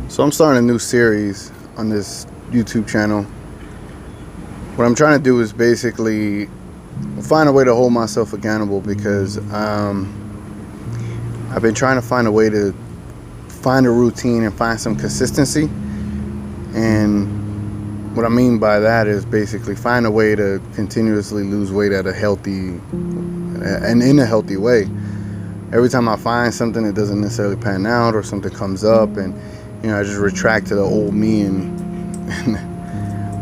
So I'm starting a new series on this YouTube channel. What I'm trying to do is basically find a way to hold myself accountable, because I've been trying to find a way to find a routine and find some consistency. And what I mean by that is basically find a way to continuously lose weight at a healthy and in a healthy way. Every time I find something that doesn't necessarily pan out, or something comes up, and I just retract to the old me and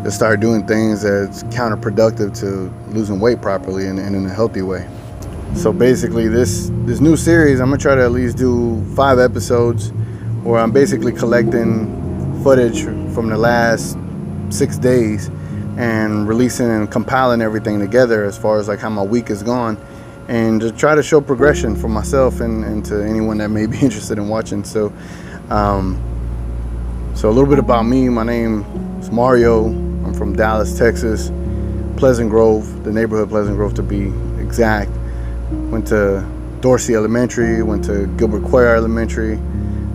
just start doing things that's counterproductive to losing weight properly and in a healthy way. So basically this new series, I'm gonna try to at least do 5 episodes where I'm basically collecting footage from the last 6 days and releasing and compiling everything together as far as like how my week is gone, and to try to show progression for myself and to anyone that may be interested in watching. So a little bit about me. My name is Mario. I'm from Dallas, Texas, Pleasant Grove, the neighborhood Pleasant Grove to be exact. Went to Dorsey Elementary, went to Gilbert Quayle Elementary,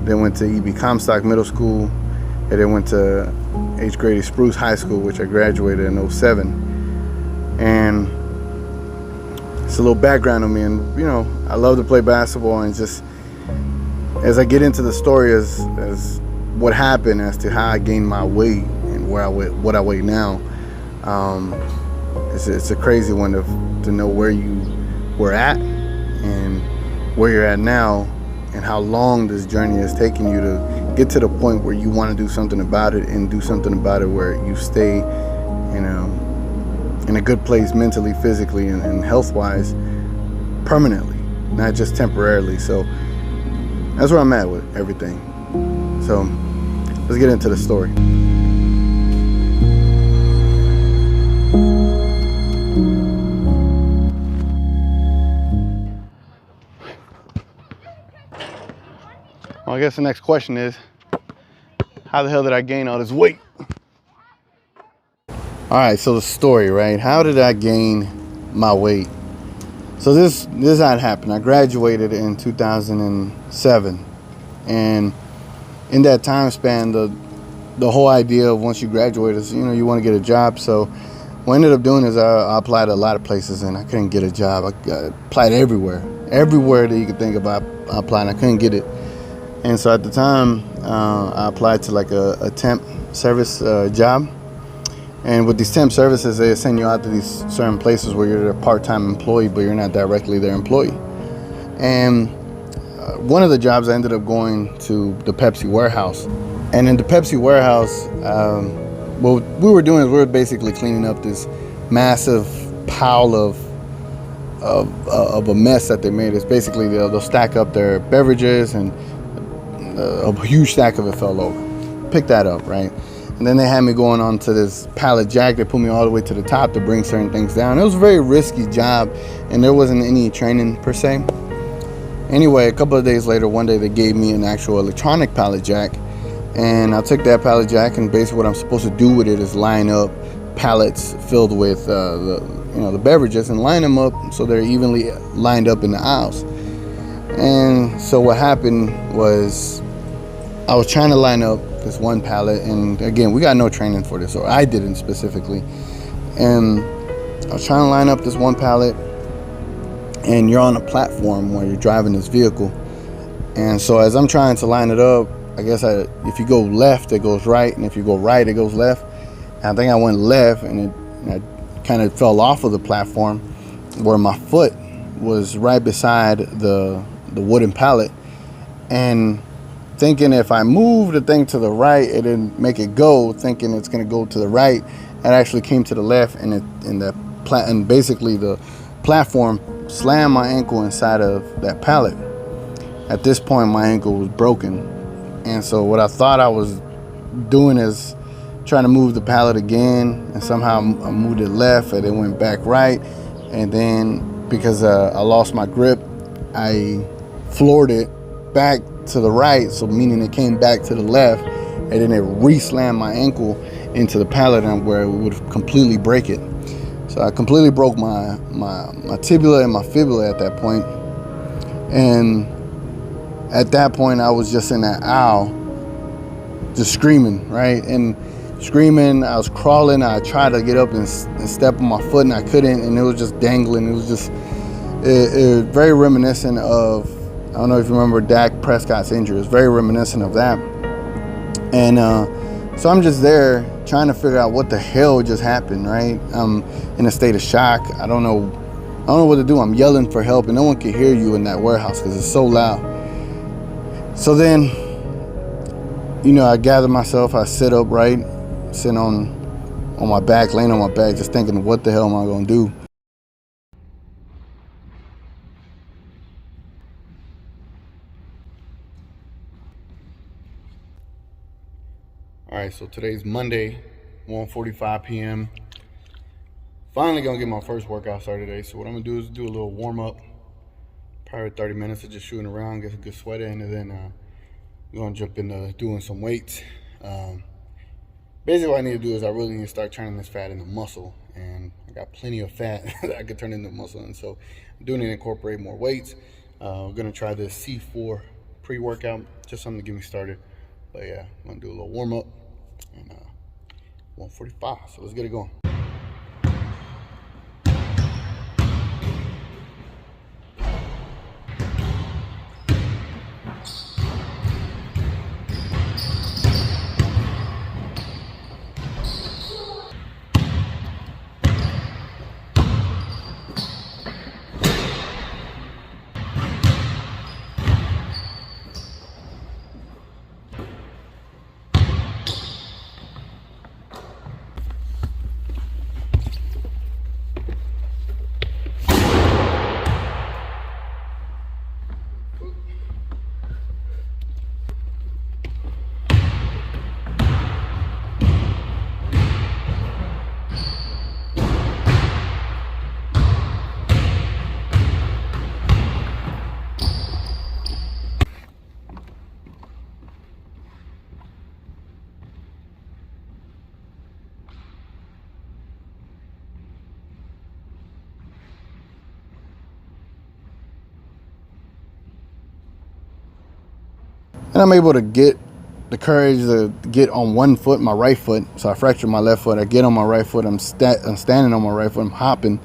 then went to E.B. Comstock Middle School, and then went to H. Grady Spruce High School, which I graduated in 07. And it's a little background on me, and I love to play basketball, and just as I get into the story as what happened as to how I gained my weight and what I weigh now, it's a crazy one to know where you were at and where you're at now, and how long this journey has taken you to get to the point where you want to do something about it, and do something about it where you stay in a good place mentally, physically, and health-wise permanently, not just temporarily. So that's where I'm at with everything. So let's get into the story. Well, I guess the next question is, how the hell did I gain all this weight? All right, so the story, right? How did I gain my weight? So this had happened. I graduated in 2007, and in that time span, the whole idea of once you graduate is you want to get a job. So what I ended up doing is I applied to a lot of places, and I couldn't get a job. I applied everywhere that you could think about. I applied, and I couldn't get it. And so at the time, I applied to like a temp service job. And with these temp services, they send you out to these certain places where you're a part-time employee, but you're not directly their employee. And one of the jobs, I ended up going to the Pepsi warehouse. And in the Pepsi warehouse, what we were doing is we were basically cleaning up this massive pile of a mess that they made. It's basically they'll stack up their beverages, and a huge stack of it fell over. Pick that up, right? And then they had me going onto this pallet jack. They put me all the way to the top to bring certain things down. It was a very risky job, and there wasn't any training per se. Anyway, a couple of days later, one day they gave me an actual electronic pallet jack, and I took that pallet jack, and basically what I'm supposed to do with it is line up pallets filled with the beverages, and line them up so they're evenly lined up in the aisles. And so what happened was, I was trying to line up this one pallet, and again, we got no training for this, or I didn't specifically. And I was trying to line up this one pallet, and you're on a platform where you're driving this vehicle. And so as I'm trying to line it up, I guess if you go left, it goes right, and if you go right, it goes left. And I think I went left, and I kind of fell off of the platform where my foot was right beside the wooden pallet. And thinking if I move the thing to the right, it didn't make it go, thinking it's going to go to the right, it actually came to the left, and basically the platform slammed my ankle inside of that pallet. At this point, my ankle was broken, and so what I thought I was doing is trying to move the pallet again, and somehow I moved it left, and it went back right, and then because I lost my grip, I floored it back to the right, so meaning it came back to the left, and then it re-slammed my ankle into the pallet, and where it would completely break it. So I completely broke my tibia and my fibula at that point. And at that point, I was just in that aisle just screaming, right? And screaming, I was crawling. I tried to get up and step on my foot, and I couldn't, and it was just dangling. It was just it was very reminiscent of, I don't know if you remember Dak Prescott's injury. It was very reminiscent of that. And so I'm just there trying to figure out what the hell just happened, right? I'm in a state of shock. I don't know what to do. I'm yelling for help, and no one can hear you in that warehouse because it's so loud. So then, I gather myself. I sit up, right? Sitting on my back, laying on my back, just thinking, what the hell am I going to do? All right, so today's Monday, 1:45 p.m. Finally gonna get my first workout started today. So what I'm gonna do is do a little warm up, probably 30 minutes of just shooting around, get a good sweat in, and then we're gonna jump into doing some weights. Basically what I need to do is I really need to start turning this fat into muscle, and I got plenty of fat that I could turn into muscle, and so I'm doing it to incorporate more weights. I'm gonna try this C4 pre-workout, just something to get me started. But yeah, I'm gonna do a little warm up, and 1:45, so let's get it going. And I'm able to get the courage to get on one foot, my right foot. So I fractured my left foot. I get on my right foot. I'm standing on my right foot. I'm hopping.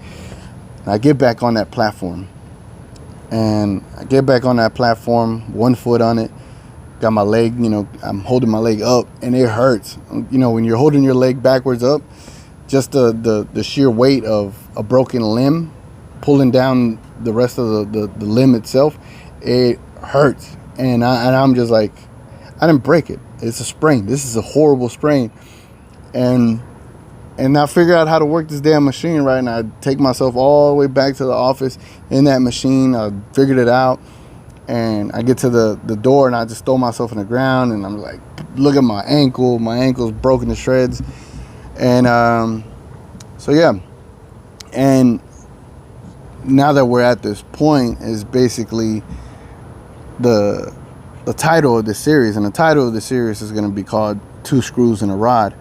And I get back on that platform. And I get back on that platform, one foot on it. Got my leg, I'm holding my leg up, and it hurts. When you're holding your leg backwards up, just the sheer weight of a broken limb pulling down the rest of the limb itself, it hurts. And I'm just like, I didn't break it. It's a sprain. This is a horrible sprain. And I figure out how to work this damn machine, right? And I take myself all the way back to the office in that machine. I figured it out. And I get to the door, and I just throw myself in the ground. And I'm like, look at my ankle. My ankle's broken to shreds. And so, yeah. And now that we're at this point is basically the title of this series, and the title of the series is going to be called Two Screws and a Rod,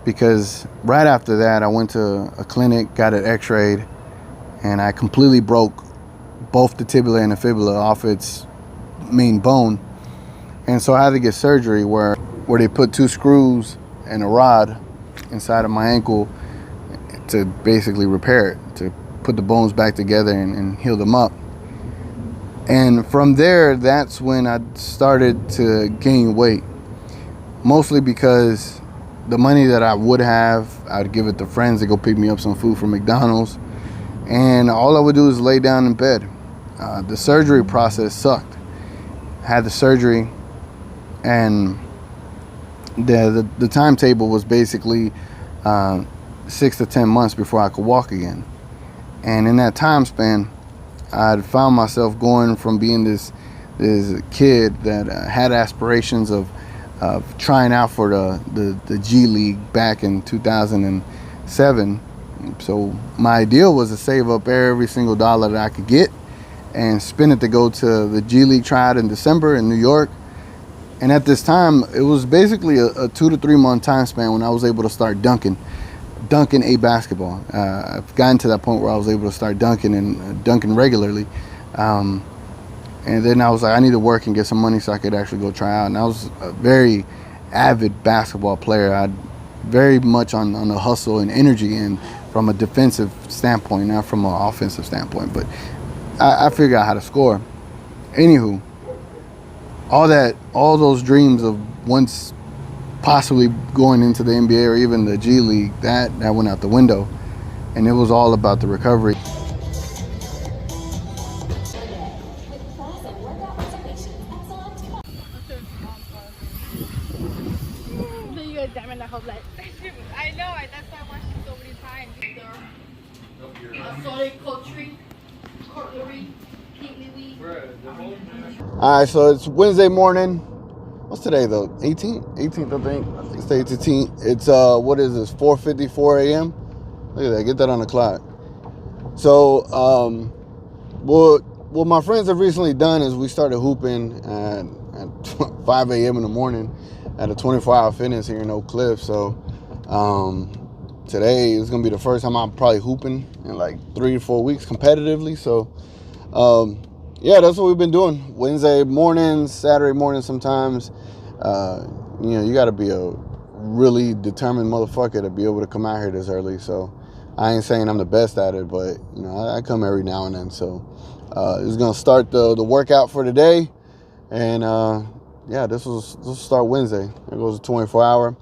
because right after that I went to a clinic, got it x-rayed, and I completely broke both the tibia and the fibula off its main bone. And so I had to get surgery where they put two screws and a rod inside of my ankle to basically repair it, to put the bones back together and heal them up. And from there, that's when I started to gain weight. Mostly because the money that I would have, I'd give it to friends to go pick me up some food from McDonald's. And all I would do is lay down in bed. The surgery process sucked. I had the surgery, and the timetable was basically 6 to 10 months before I could walk again. And in that time span, I'd found myself going from being this kid that had aspirations of trying out for the G League back in 2007. So my ideal was to save up every single dollar that I could get and spend it to go to the G League tryout in December in New York. And at this time, it was basically a 2 to 3 month time span when I was able to start dunking a basketball. I've gotten to that point where I was able to start dunking and dunking regularly. And then I was like, I need to work and get some money so I could actually go try out. And I was very avid basketball player. I very much on the hustle and energy, and from a defensive standpoint, not from an offensive standpoint. But I figured out how to score. Anywho, all those dreams of once possibly going into the NBA or even the G League, that went out the window, and it was all about the recovery. I know, that's why I watched it so many times. Sorry, cutlery, All right, so it's Wednesday morning. What's today though? 18th, I think. I think it's the 18th. It's what is this? 4:54 a.m. Look at that. Get that on the clock. So what my friends have recently done is we started hooping at 5 a.m. in the morning at a 24-hour fitness here in Oak Cliff. So today is gonna be the first time I'm probably hooping in like 3 or 4 weeks competitively. So yeah, that's what we've been doing. Wednesday mornings, Saturday mornings sometimes. You got to be a really determined motherfucker to be able to come out here this early. So I ain't saying I'm the best at it, but I come every now and then. So this is gonna start the workout for today, and yeah, this will start Wednesday. It goes a 24-hour.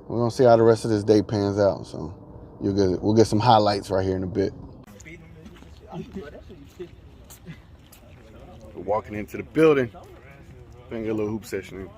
We're gonna see how the rest of this day pans out. So we'll get some highlights right here in a bit. We're walking into the building. Gonna get a little hoop session in.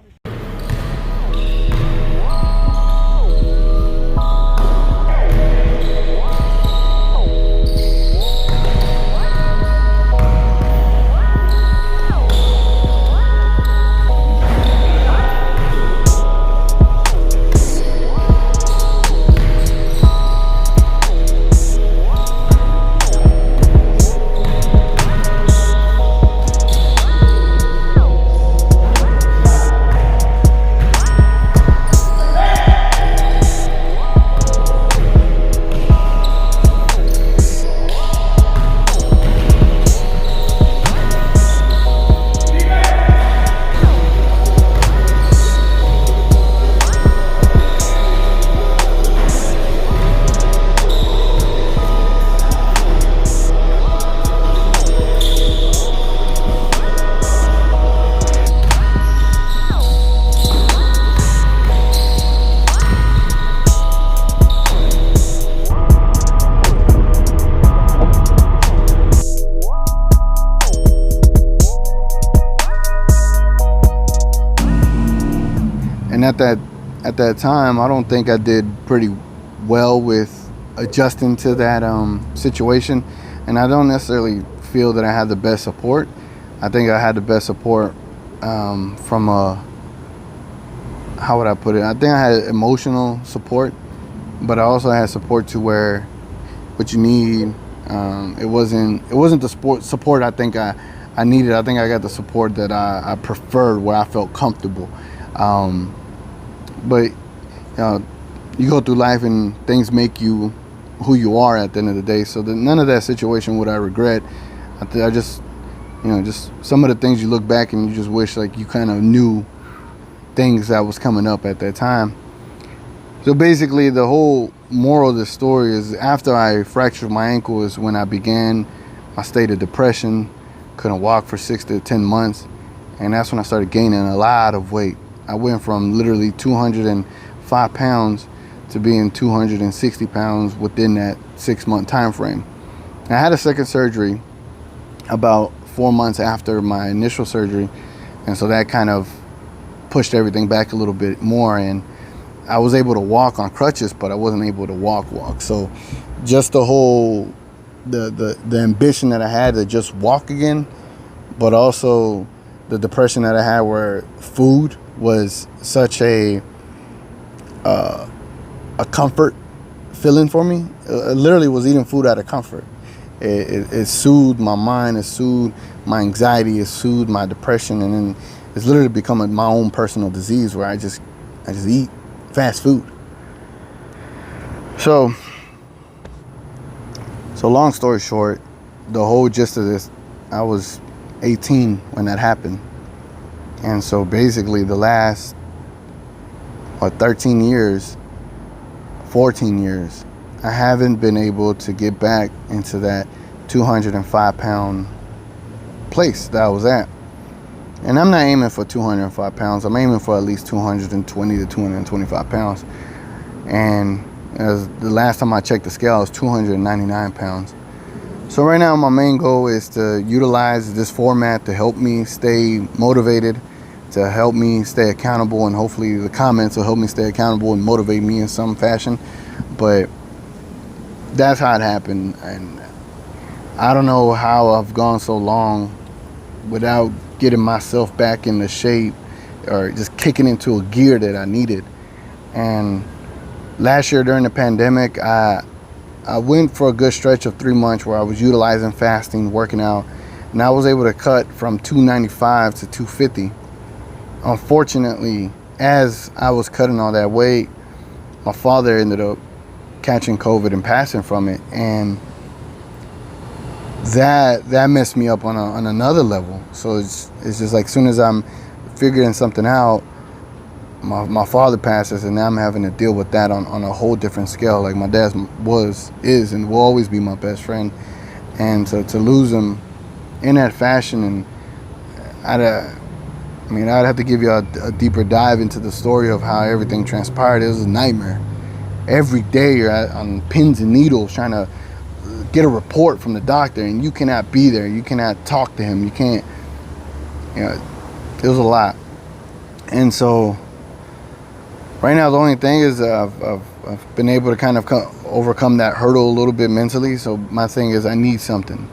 And at that time, I don't think I did pretty well with adjusting to that situation. And I don't necessarily feel that I had the best support. I think I had the best support from how would I put it? I think I had emotional support, but I also had support to where what you need. It wasn't the support I think I needed. I think I got the support that I preferred, where I felt comfortable. But you go through life and things make you who you are at the end of the day. So none of that situation would I regret. I just some of the things you look back and you just wish like you kind of knew things that was coming up at that time. So basically the whole moral of the story is after I fractured my ankle is when I began my state of depression, couldn't walk for 6 to 10 months. And that's when I started gaining a lot of weight. I went from literally 205 pounds to being 260 pounds within that 6-month time frame. I had a second surgery about 4 months after my initial surgery, and so that kind of pushed everything back a little bit more, and I was able to walk on crutches, but I wasn't able to walk. So just the whole the ambition that I had to just walk again, but also the depression that I had where food was such a comfort feeling for me. I literally was eating food out of comfort. It soothed my mind, it soothed my anxiety, it soothed my depression, and then it's literally become my own personal disease where I just eat fast food. So long story short, the whole gist of this, I was 18 when that happened. And so basically the last or 13 years, 14 years, I haven't been able to get back into that 205-pound place that I was at. And I'm not aiming for 205 pounds. I'm aiming for at least 220 to 225 pounds. And as the last time I checked the scale, it was 299 pounds. So right now my main goal is to utilize this format to help me stay motivated, to help me stay accountable, and hopefully the comments will help me stay accountable and motivate me in some fashion. But that's how it happened. And I don't know how I've gone so long without getting myself back into shape or just kicking into a gear that I needed. And last year during the pandemic, I went for a good stretch of 3 months where I was utilizing fasting, working out, and I was able to cut from 295 to 250. Unfortunately, as I was cutting all that weight, my father ended up catching COVID and passing from it, and that messed me up on another level. So it's just like, as soon as I'm figuring something out, my father passes, and now I'm having to deal with that on a whole different scale. Like, my dad is and will always be my best friend, and to lose him in that fashion, and I'd have to give you a deeper dive into the story of how everything transpired. It was a nightmare. Every day you're on pins and needles trying to get a report from the doctor, and you cannot be there. You cannot talk to him. You can't, it was a lot. And so right now, the only thing is I've been able to kind of overcome that hurdle a little bit mentally. So my thing is, I need something,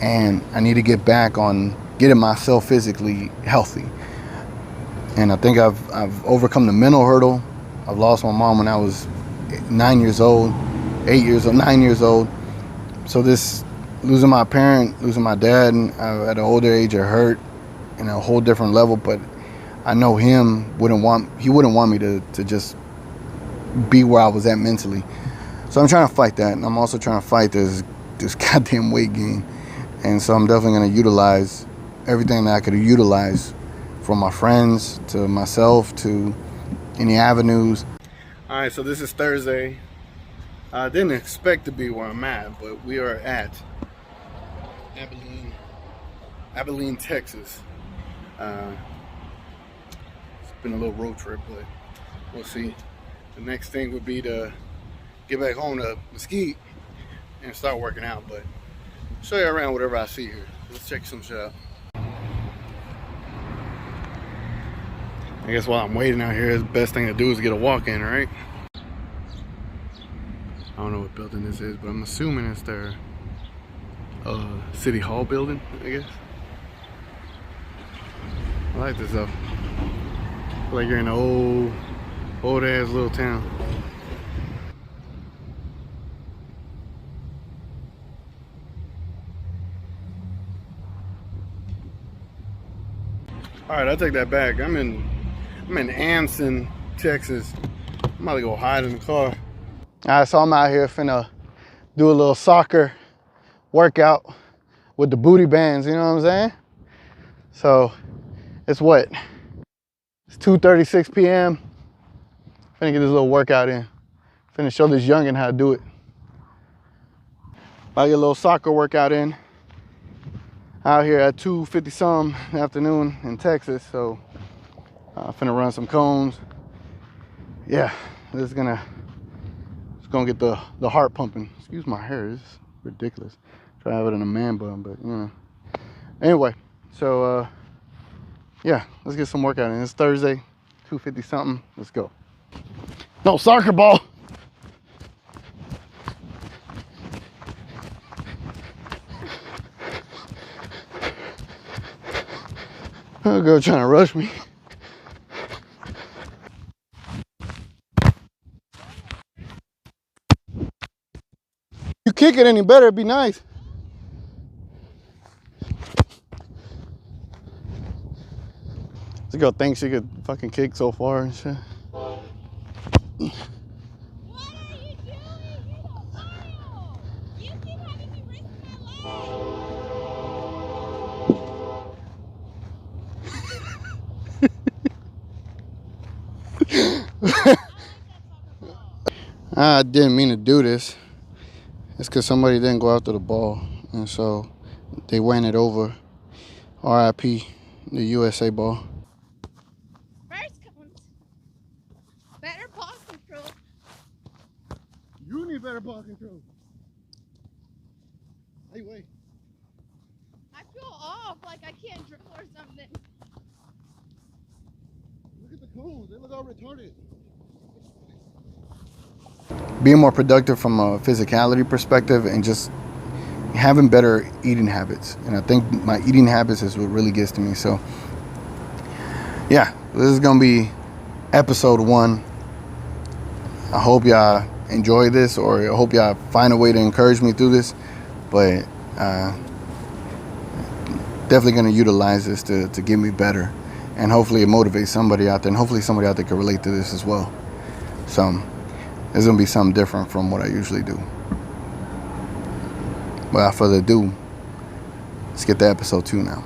and I need to get back on getting myself physically healthy. And I think I've overcome the mental hurdle. I've lost my mom when I was 9 years old, 8 years old, 9 years old. So this losing my parent, losing my dad at an older age, it hurt in a whole different level. But I know he wouldn't want me to just be where I was at mentally. So I'm trying to fight that, and I'm also trying to fight this goddamn weight gain. And so I'm definitely going to utilize everything that I could utilize, from my friends to myself to any avenues. All right, so this is Thursday. I didn't expect to be where I'm at, but we are at Abilene, Texas. It's been a little road trip, but we'll see. The next thing would be to get back home to Mesquite and start working out, but I'll show you around whatever I see here. Let's check some shit out. I guess while I'm waiting out here, the best thing to do is get a walk in, right? I don't know what building this is, but I'm assuming it's their City Hall building, I guess. I like this though. I feel like you're in an old ass little town. All right, I take that back. I'm in Anson, Texas. I'm about to go hide in the car. All right, so I'm out here finna do a little soccer workout with the booty bands, you know what I'm saying? So it's what? It's 2:36 p.m. Finna get this little workout in. Finna show this youngin' how to do it. I'll get a little soccer workout in out here at 2:50 some in the afternoon in Texas. So finna run some cones. Yeah, this is gonna get the heart pumping. Excuse my hair, it's ridiculous. Try to have it in a man bun, but you know. Anyway, so yeah, let's get some workout in. It's Thursday, 2:50 something. Let's go. No, soccer ball. Oh, girl trying to rush me. You kick it any better, it'd be nice. This girl thinks she could fucking kick so far and shit. What are you doing? You keep having me risk my life. I didn't mean to do this. It's because somebody didn't go after the ball, and so they ran it over. R.I.P. the USA ball. First comes better ball control. You need better ball control. Hey, wait. I feel off, like I can't dribble or something. Look at the cones. They look all retarded. Being more productive from a physicality perspective and just having better eating habits. And I think my eating habits is what really gets to me. So, yeah, this is going to be episode 1. I hope y'all enjoy this, or I hope y'all find a way to encourage me through this. But definitely going to utilize this to get me better. And hopefully it motivates somebody out there. And hopefully somebody out there can relate to this as well. So, it's going to be something different from what I usually do. Without further ado, let's get to episode 2 now.